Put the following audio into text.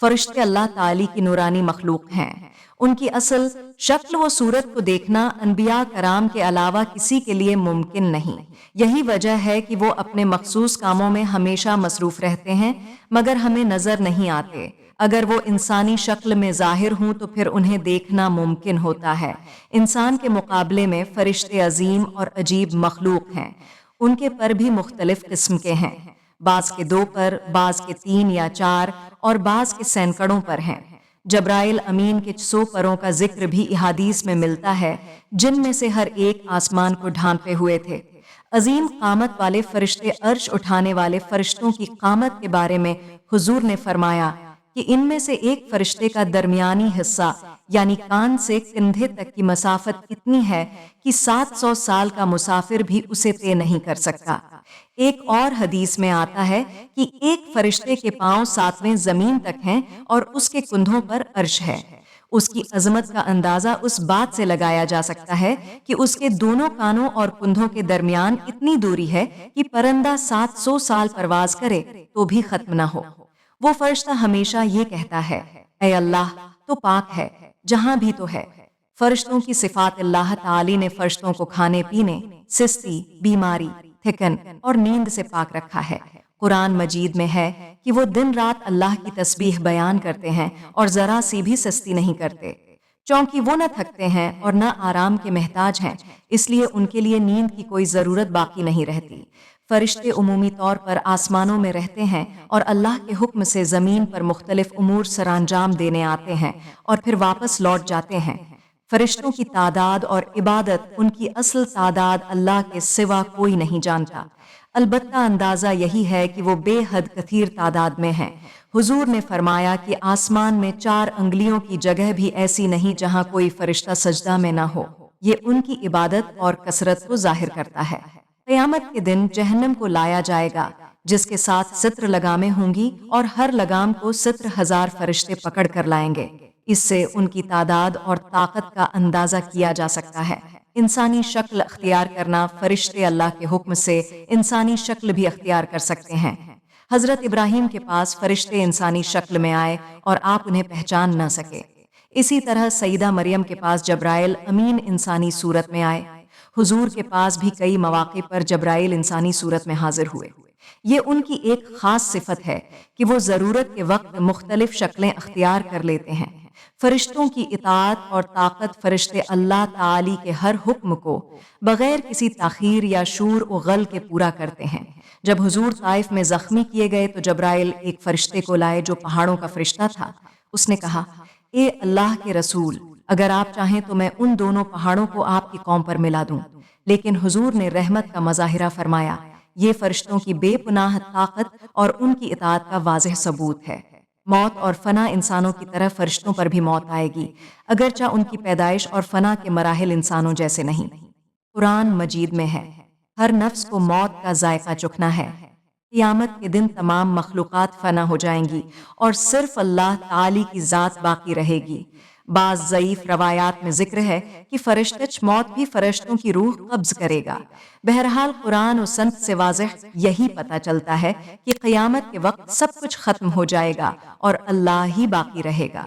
फरिश्ते अल्लाह ताली की नूरानी मखलूक हैं। उनकी असल शक्ल व सूरत को देखना अनबिया कराम के अलावा किसी के लिए मुमकिन नहीं। यही वजह है कि वो अपने मखसूस कामों में हमेशा मसरूफ रहते हैं, मगर हमें नजर नहीं आते। अगर वो इंसानी शक्ल में जाहिर हों तो फिर उन्हें देखना मुमकिन होता है। इंसान के मुकाबले में फरिश्ते अजीम और अजीब मखलूक हैं। उनके पर भी मुख्तलिफ किस्म के हैं। बाज के 2 पर, बाज के 3 या 4 और बाज के सैकड़ों पर हैं। जब्राइल अमीन के 100 परों का जिक्र भी इहादीस में मिलता है, जिनमें से हर एक आसमान को ढांपे हुए थे। अजीम कामत वाले फरिश्ते अर्श उठाने वाले फरिश्तों की कामत के बारे में हुजूर ने फरमाया कि इनमें से एक फरिश्ते का दरमियानी हिस्सा यानी कान से कंधे तक की मसाफत इतनी है कि 700 साल का मुसाफिर भी उसे तय नहीं कर सकता। एक और हदीस में आता है कि एक फरिश्ते के पांव 7वें जमीन तक हैं और उसके कुंधों पर अर्श है। उसकी अजमत का अंदाजा उस बात से लगाया जा सकता है कि उसके दोनों कानों और कुंधों के दरमियान इतनी दूरी है कि परिंदा 700 साल परवाज करे तो भी खत्म न हो। वो फरिश्ता हमेशा ये कहता है, ऐ अल्लाह तो पाक है, जहां भी तो है। फरिश्तों की सिफात अल्लाह ताली ने फरिश्तों को खाने पीने, सिस्ती, बीमारी, थिकन और नींद से पाक रखा है। कुरान मजीद में है कि वो दिन रात अल्लाह की तस्बीह बयान करते हैं और जरा सी भी सस्ती नहीं करते, क्योंकि वो न थकते हैं और न आराम के महताज हैं, इसलिए उनके लिए नींद की कोई जरूरत बाकी नहीं रहती। फरिश्ते उमूमी तौर पर आसमानों में रहते हैं और अल्लाह के हुक्म से जमीन पर मुख्तलिफ उमूर सरअंजाम देने आते हैं और फिर वापस लौट जाते हैं। फरिश्तों की तादाद और इबादत, उनकी असल तादाद अल्लाह के सिवा कोई नहीं जानता। अलबत्ता अंदाजा यही है कि वो बेहद कथीर तादाद में हैं। हुजूर ने फरमाया कि आसमान में 4 अंगुलियों की जगह भी ऐसी नहीं जहां कोई फरिश्ता सजदा में न हो। ये उनकी इबादत और कसरत को जाहिर करता है। क़यामत के दिन जहन्नम को लाया जाएगा, जिसके साथ सित्र लगामें होंगी और हर लगाम को 70,000 फरिश्ते पकड़ कर लाएंगे। इससे उनकी तादाद और ताकत का अंदाजा किया जा सकता है। इंसानी शक्ल अख्तियार करना, फरिश्ते अल्लाह के हुक्म से इंसानी शक्ल भी अख्तियार कर सकते हैं। हजरत इब्राहीम के पास फरिश्ते इंसानी शक्ल में आए और आप उन्हें पहचान न सके। इसी तरह सईदा मरियम के पास जब्राइल अमीन इंसानी सूरत में आए। हुजूर के पास भी कई मौके पर जब्राइल इंसानी सूरत में हाजिर हुए। ये उनकी एक खास सिफत है कि वो ज़रूरत के वक्त मुख्तलिफ शक्लें अख्तियार कर लेते हैं। फरिश्तों की इताअत और ताकत फरिश्ते अल्लाह ताली के हर हुक्म को बगैर किसी ताखीर या शूर व गल के पूरा करते हैं। जब हुजूर ताइफ में जख्मी किए गए तो जब्राइल एक फरिश्ते को लाए जो पहाड़ों का फरिश्ता था। उसने कहा, ए अल्लाह के रसूल, अगर आप चाहें तो मैं उन दोनों पहाड़ों को आपकी कौम पर मिला दूं। लेकिन हुजूर ने रहमत का मज़ाहिरा फरमाया, ये फरिश्तों की बेपनाह ताकत और उनकी इताअत का वाज़ेह सबूत है। मौत और फना इंसानों की तरह फरिश्तों पर भी मौत आएगी, अगरचा उनकी पैदाइश और फना के मराहिल इंसानों जैसे नहीं। कुरान मजीद में है, हर नफ्स को मौत का जायका चखना है। क़यामत के दिन तमाम मखलूक़ात फना हो जाएंगी और सिर्फ अल्लाह ताली की ज़ात बाकी रहेगी। बाज़ ज़ईफ़ रवायात में जिक्र है कि फरिश्तच मौत भी फरिश्तों की रूह कब्ज़ करेगा। बहरहाल कुरान और सन्त से वाज़ेह यही पता चलता है कि क़यामत के वक्त सब कुछ ख़त्म हो जाएगा और अल्लाह ही बाकी रहेगा।